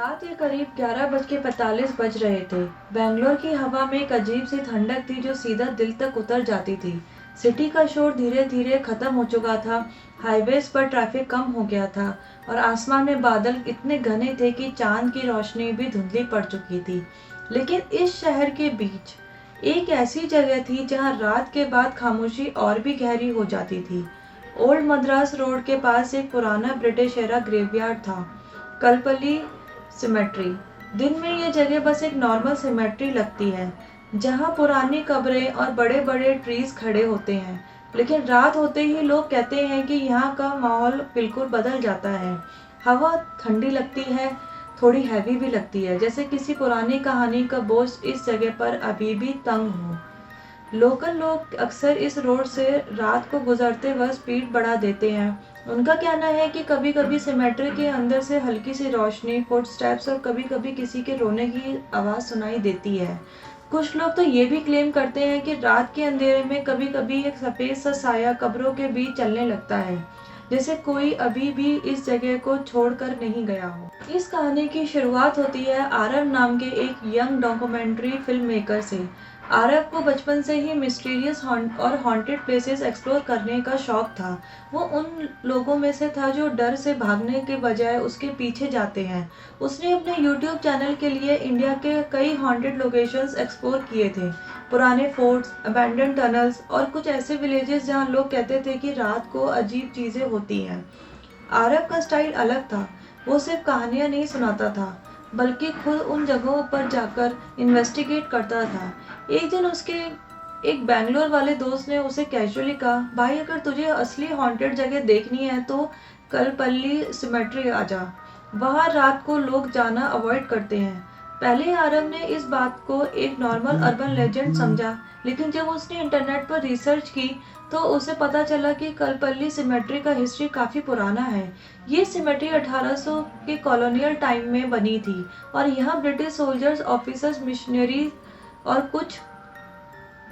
रात के करीब 11:45 बज रहे थे। बेंगलोर की हवा में एक अजीब सी ठंडक थी जो सीधा दिल तक उतर जाती थी। सिटी का शोर धीरे धीरे खत्म हो चुका था। हाईवेज पर ट्रैफिक कम हो गया था और आसमान में बादल इतने घने थे कि चांद की रोशनी भी धुंधली पड़ चुकी थी। लेकिन इस शहर के बीच एक ऐसी जगह थी जहां रात के बाद खामोशी और भी गहरी हो जाती थी। ओल्ड मद्रास रोड के पास एक पुराना ब्रिटिश एरा ग्रेवयार्ड था, कलपली सिमेट्री। दिन में ये जगह बस एक नॉर्मल सिमेट्री लगती है जहाँ पुरानी कब्रें और बड़े बड़े ट्रीज खड़े होते हैं, लेकिन रात होते ही लोग कहते हैं कि यहाँ का माहौल बिल्कुल बदल जाता है। हवा ठंडी लगती है, थोड़ी हैवी भी लगती है, जैसे किसी पुरानी कहानी का बोझ इस जगह पर अभी भी तंग हो। लोकल लोग अक्सर इस रोड से रात को गुजरते वक्त स्पीड बढ़ा देते हैं। उनका कहना है कि कभी कभी सिमेट्री के अंदर से हल्की सी रोशनी, फुटस्टेप्स और कभी कभी किसी के रोने की आवाज़ सुनाई देती है। कुछ लोग तो ये भी क्लेम करते हैं कि रात के अंधेरे में कभी कभी एक सफ़ेद सा साया कब्रों के बीच चलने लगता है, जैसे कोई अभी भी इस जगह को छोड़कर नहीं गया हो। इस कहानी की शुरुआत होती है आरव नाम के एक यंग डॉक्यूमेंट्री फिल्म मेकर से। आरव को बचपन से ही मिस्टीरियस और हॉन्टेड प्लेसेस एक्सप्लोर करने का शौक था। वो उन लोगों में से था जो डर से भागने के बजाय उसके पीछे जाते हैं। उसने अपने यूट्यूब चैनल के लिए इंडिया के कई हॉन्टेड लोकेशंस एक्सप्लोर किए थे, पुराने फोर्ट्स, अबैंडन टनल्स और कुछ ऐसे विलेजेस जहां लोग कहते थे कि रात को अजीब चीज़ें होती हैं। आरव का स्टाइल अलग था। वो सिर्फ कहानियाँ नहीं सुनाता था, बल्कि खुद उन जगहों पर जाकर इन्वेस्टिगेट करता था। एक दिन उसके एक बैंगलोर वाले दोस्त ने उसे कैजुअली कहा, भाई अगर तुझे असली हॉन्टेड जगह देखनी है तो कलपल्ली सिमेट्री आ जा। वहाँ रात को लोग जाना अवॉइड करते हैं। पहले आरव ने इस बात को एक नॉर्मल अर्बन लेजेंड समझा, लेकिन जब उसने इंटरनेट पर रिसर्च की तो उसे पता चला कि कलपल्ली सिमेट्री का हिस्ट्री काफ़ी पुराना है। ये सिमेट्री 1800 के कॉलोनियल टाइम में बनी थी और यहाँ ब्रिटिश सोल्जर्स, ऑफिसर्स, मिशनरी और कुछ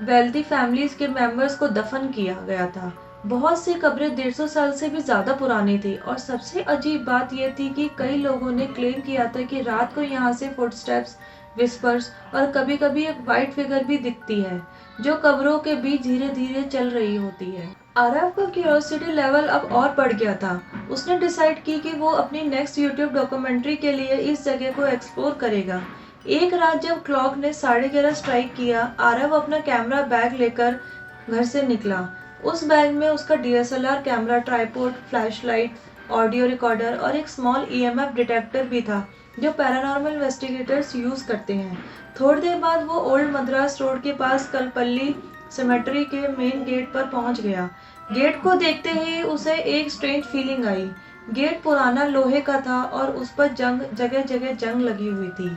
वेल्दी फैमिलीज के मेंबर्स को दफन किया गया था। बहुत सी कब्रें 150 साल से भी ज़्यादा पुरानी थी और सबसे अजीब बात यह थी कि कई लोगों ने क्लेम किया था कि रात को यहाँ से फुटस्टेप्स, विस्पर्स और कभी-कभी एक वाइट फिगर भी दिखती है जो कब्रों के बीच धीरे धीरे चल रही होती है। आरव का क्यूरियोसिटी लेवल अब और बढ़ गया था। उसने डिसाइड की कि वो अपनी नेक्स्ट यूट्यूब डॉक्यूमेंट्री के लिए इस जगह को एक्सप्लोर करेगा। एक रात जब क्लॉक ने 11:30 स्ट्राइक किया, आरव अपना कैमरा बैग लेकर घर से निकला। उस बैग में उसका DSLR camera, tripod, flashlight, audio recorder और एक स्मॉल ईएमएफ डिटेक्टर भी था जो पैरानॉर्मल इन्वेस्टिगेटर्स यूज करते हैं। थोड़ी देर बाद वो ओल्ड मद्रास रोड के पास कलपल्ली सिमेट्री के मेन गेट पर पहुंच गया। गेट को देखते ही उसे एक स्ट्रेंज फीलिंग आई। गेट पुराना लोहे का था और उस पर जगह जगह जंग लगी हुई थी।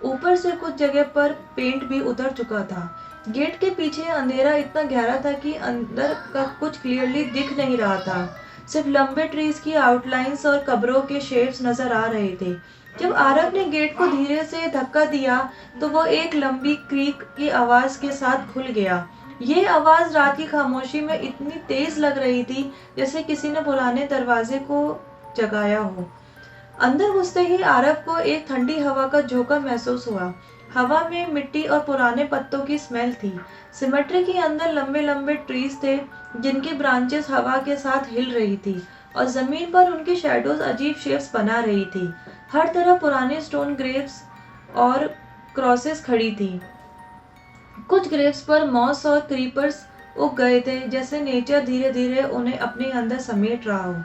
ऊपर से कुछ जगह पर पेंट भी उतर चुका था। गेट के पीछे अंधेरा इतना गहरा था कि अंदर का कुछ क्लियरली दिख नहीं रहा था। सिर्फ लंबे ट्रीज की आउटलाइंस और कब्रों के शेप्स नजर आ रहे थे। जब आरव ने गेट को धीरे से धक्का दिया तो वो एक लंबी क्रीक की आवाज के साथ खुल गया। ये आवाज रात की खामोशी में इतनी तेज लग रही थी जैसे किसी ने पुराने दरवाजे को जगाया हो। अंदर घुसते ही आरव को एक ठंडी हवा का झोंका महसूस हुआ। हवा में मिट्टी और पुराने पत्तों की स्मेल थी। सिमेट्री के अंदर लंबे लंबे ट्रीज थे जिनकी ब्रांचेस हवा के साथ हिल रही थी और जमीन पर उनकी शैडोज अजीब शेप्स बना रही थी। हर तरफ पुराने स्टोन ग्रेव्स और क्रॉसेस खड़ी थी। कुछ ग्रेव्स पर मॉस और क्रीपर्स उग गए थे, जैसे नेचर धीरे धीरे उन्हें अपने अंदर समेट रहा हो।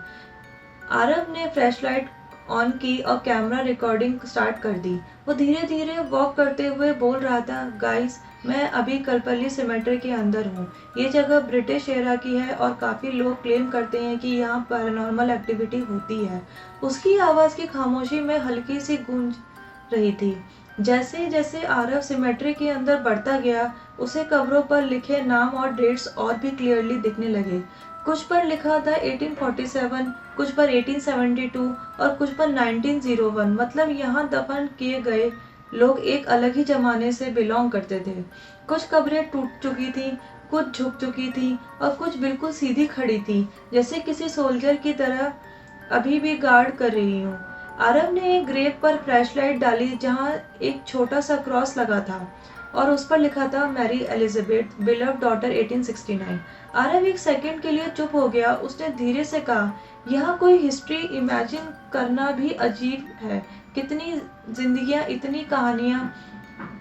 आरव ने फ्लैशलाइट ऑन की और कैमरा रिकॉर्डिंग स्टार्ट कर दी। वो धीरे धीरे वॉक करते हुए बोल रहा था, गाइस मैं अभी कलपल्ली सिमेट्री के अंदर हूँ। ये जगह ब्रिटिश एरा की है और काफ़ी लोग क्लेम करते हैं कि यहाँ पैरानॉर्मल एक्टिविटी होती है। उसकी आवाज़ की खामोशी में हल्की सी गूंज रही थी। जैसे जैसे आरव सिमेट्री के अंदर बढ़ता गया, उसे कब्रों पर लिखे नाम और डेट्स और भी क्लियरली दिखने लगे। कुछ पर लिखा था 1847, कुछ पर 1872 और कुछ पर 1901। मतलब यहाँ दफन किए गए लोग एक अलग ही जमाने से बिलोंग करते थे। कुछ कब्रें टूट चुकी थी, कुछ झुक चुकी थी और कुछ बिल्कुल सीधी खड़ी थी, जैसे किसी सोल्जर की तरह अभी भी गार्ड कर रही हूँ। आरव ने एक ग्रेव पर फ्लैशलाइट डाली जहां एक छोटा सा क्रॉस लगा था और उस पर लिखा था मैरी एलिजाबेथ बिलव डॉटर 1869। आरव एक सेकंड के लिए चुप हो गया। उसने धीरे से कहा, यहाँ कोई हिस्ट्री इमेजिन करना भी अजीब है। कितनी जिंदगियां, इतनी कहानियां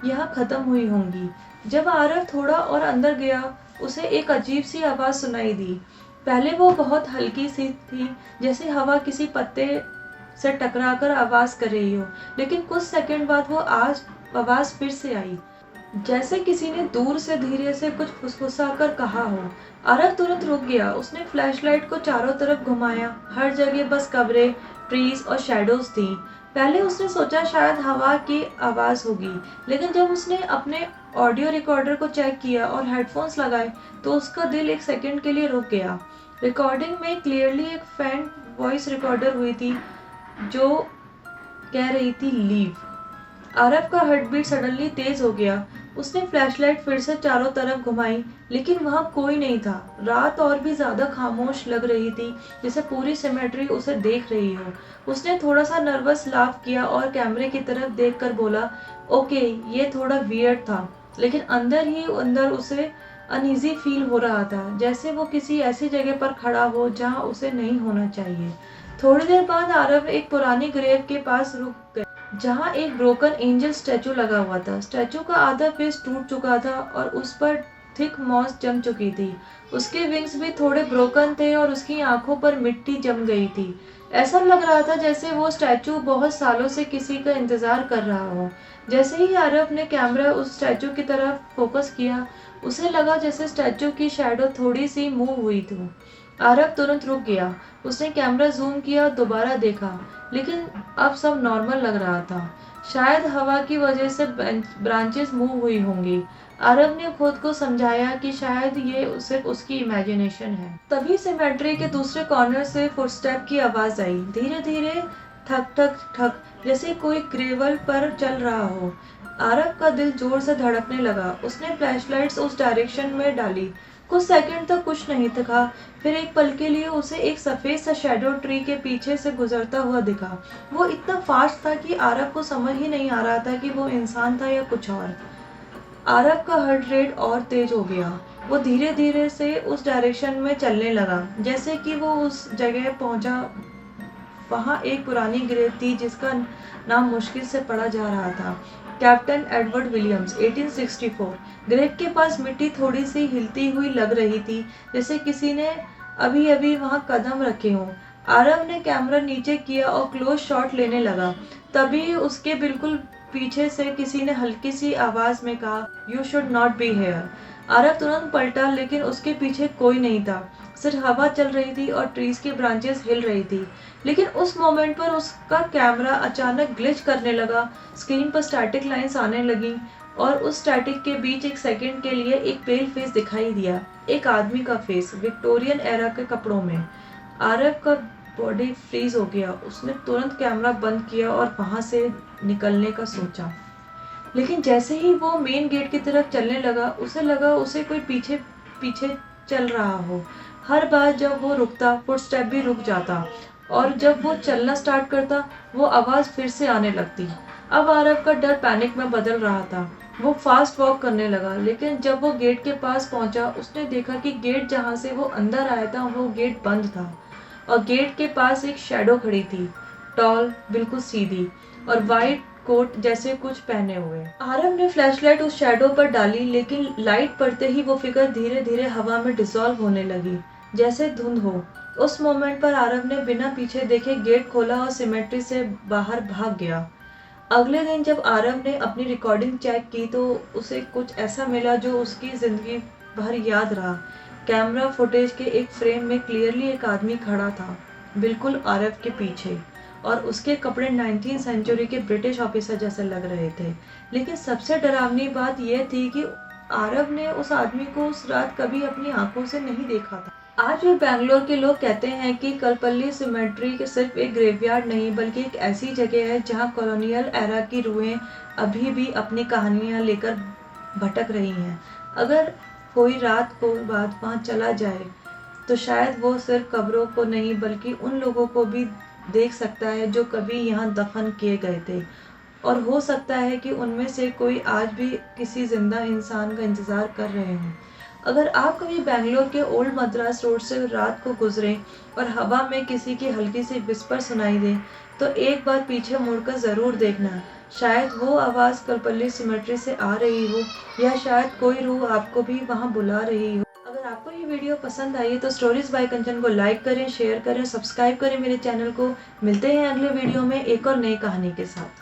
यहाँ खत्म हुई होंगी। जब आरव थोड़ा और अंदर गया, उसे एक अजीब सी आवाज सुनाई दी। पहले वो बहुत हल्की सी थी, जैसे हवा किसी पत्ते से टकराकर आवाज कर रही हो, लेकिन कुछ सेकंड बाद वो आवाज फिर से आई, जैसे किसी ने दूर से धीरे से कुछ फुसफुसाकर कहा हो। आरव तुरंत रुक गया। उसने फ्लैशलाइट को चारों तरफ घुमाया। हर जगह बस कब्रें, ट्रीज और शैडोज थी। पहले उसने सोचा शायद हवा की आवाज होगी, लेकिन जब उसने अपने ऑडियो रिकॉर्डर को चेक किया और हेडफोन्स लगाए तो उसका दिल एक सेकंड के लिए रुक गया। रिकॉर्डिंग में क्लियरली एक फैन वॉइस रिकॉर्डर हुई थी जो कह रही थी लीव। आरव का हार्ट बीट सडनली तेज हो गया। उसने फ्लैशलाइट फिर से चारों तरफ घुमाई, लेकिन वहां कोई नहीं था। रात और भी ज्यादा खामोश लग रही थी, जैसे पूरी सिमेट्री उसे देख रही हो। उसने थोड़ा सा नर्वस लाफ किया और कैमरे की तरफ देखकर बोला, ओके, ये थोड़ा वियर्ड था, लेकिन अंदर ही अंदर उसे अनईजी फील हो रहा था, जैसे वो किसी ऐसी जगह पर खड़ा हो जहां उसे नहीं होना चाहिए। थोड़ी देर बाद आरव एक पुरानी ग्रेव के पास रुक गए, जहां एक ब्रोकन एंजल स्टैचू लगा हुआ था। स्टैचू का आधा फेस टूट चुका था और उस पर थिक मॉस जम चुकी थी। उसके विंग्स भी थोड़े ब्रोकन थे और उसकी आंखों पर मिट्टी जम गई थी। ऐसा लग रहा था जैसे वो स्टैचू बहुत सालों से किसी का इंतजार कर रहा हो। जैसे ही आरव ने कैमरा उस स्टैचू की तरफ फोकस किया, उसे लगा जैसे स्टैचू की शैडो थोड़ी सी मूव हुई थी। आरव तुरंत रुक गया। उसने कैमरा जूम किया, दोबारा देखा, लेकिन अब सब नॉर्मल लग रहा था। शायद हवा की वजह से ब्रांचेस मूव हुई होंगी। आरव ने खुद को समझाया कि शायद ये सिर्फ उसकी इमेजिनेशन है। तभी सिमेट्री के दूसरे कॉर्नर से फुटस्टेप की आवाज आई, धीरे धीरे, ठक ठक ठक, जैसे कोई ग्रेवल पर चल रहा हो। आरव का दिल जोर से धड़कने लगा। उसने फ्लैशलाइट्स उस डायरेक्शन में डाली। कुछ सेकंड तक कुछ नहीं दिखा। फिर एक पल के लिए उसे एक सफेद सा शैडो ट्री के पीछे से गुजरता हुआ दिखा। वो इतना फास्ट था कि आरव को समझ ही नहीं आ रहा था कि वो इंसान था या कुछ और। आरव का हार्ट रेट और तेज हो गया। वो धीरे धीरे से उस डायरेक्शन में चलने लगा। जैसे कि वो उस जगह पहुंचा, वहां एक पुरानी ग्रेव थी जिसका नाम मुश्किल से पढ़ा जा रहा था, कैप्टन एडवर्ड विलियम्स, 1864। ग्रेव के पास मिट्टी थोड़ी सी हिलती हुई लग रही थी, जैसे किसी ने अभी अभी वहां कदम रखे हों। आरव ने कैमरा नीचे किया और क्लोज शॉट लेने लगा। तभी उसके बिल्कुल पीछे से किसी ने हल्की सी आवाज में कहा, you should not be here. Aarav तुरंत पलटा, लेकिन उसके पीछे कोई नहीं था। सिर्फ हवा चल रही थी और ट्रीज की ब्रांचेस हिल रही थी। लेकिन उस मोमेंट पर उसका कैमरा अचानक ग्लिच करने लगा। स्क्रीन पर स्टैटिक लाइंस आने लगी और उस स्टैटिक के बीच एक सेकंड के लिए एक पेल फेस दिखाई दिया। एक आदमी का फेस, विक्टोरियन एरा के कपड़ों में। आरव का बॉडी फ्रीज हो गया। उसने तुरंत कैमरा बंद किया और वहां से निकलने का सोचा, लेकिन जैसे ही वो मेन गेट की तरफ चलने लगा, उसे लगा उसे कोई पीछे पीछे चल रहा हो। हर बार जब वो रुकता, फुटस्टेप भी रुक जाता, और जब वो चलना स्टार्ट करता, वो आवाज फिर से आने लगती। अब आरव का डर पैनिक में बदल रहा था। वो फास्ट वॉक करने लगा, लेकिन जब वो गेट के पास पहुंचा, उसने देखा कि गेट जहां से वो अंदर आया था, वो गेट बंद था और गेट के पास एक शैडो खड़ी थी, टॉल, बिल्कुल सीधी और वाइट कोट जैसे कुछ पहने हुए। आरव ने फ्लैशलाइट उस शैडो पर डाली, लेकिन लाइट पड़ते ही वो फिगर धीरे धीरे हवा में डिसॉल्व होने लगी, जैसे धुंध हो। उस मोमेंट पर आरव ने बिना पीछे देखे गेट खोला और सिमेट्री से बाहर भाग गया। अगले दिन जब आरव ने अपनी रिकॉर्डिंग चेक की तो उसे कुछ ऐसा मिला जो उसकी जिंदगी भर याद रहा। कैमरा फुटेज के एक फ्रेम में क्लियरली एक आदमी खड़ा था, बिल्कुल आरव के पीछे, और उसके कपड़े 19वीं सेंचुरी के ब्रिटिश ऑफिसर जैसे लग रहे थे। लेकिन सबसे डरावनी बात यह थी कि आरव ने उस आदमी को उस रात कभी अपनी आंखों से नहीं देखा था। आज भी बेंगलोर के लोग कहते हैं कि कलपल्ली सिमेट्री सिर्फ एक ग्रेवयार्ड नहीं, बल्कि एक ऐसी जगह है जहां कॉलोनियल एरा की रूहें अभी भी अपनी कहानियां लेकर भटक रही हैं। अगर कोई रात को बाद वहां चला जाए तो शायद वो सिर्फ कब्रों को नहीं, बल्कि उन लोगों को भी देख सकता है जो कभी यहाँ दफन किए गए थे, और हो सकता है कि उनमें से कोई आज भी किसी जिंदा इंसान का इंतजार कर रहे हों। अगर आप कभी बैंगलोर के ओल्ड मद्रास रोड से रात को गुजरें और हवा में किसी की हल्की सी विस्पर सुनाई दे, तो एक बार पीछे मुड़कर ज़रूर देखना। शायद वो आवाज़ कलपल्ली सिमेट्री से आ रही हो, या शायद कोई रूह आपको भी वहाँ बुला रही हो। अगर आपको ये वीडियो पसंद आई है तो स्टोरीज बाय कंचन को लाइक करें, शेयर करें, सब्सक्राइब करें मेरे चैनल को। मिलते हैं अगले वीडियो में एक और नई कहानी के साथ।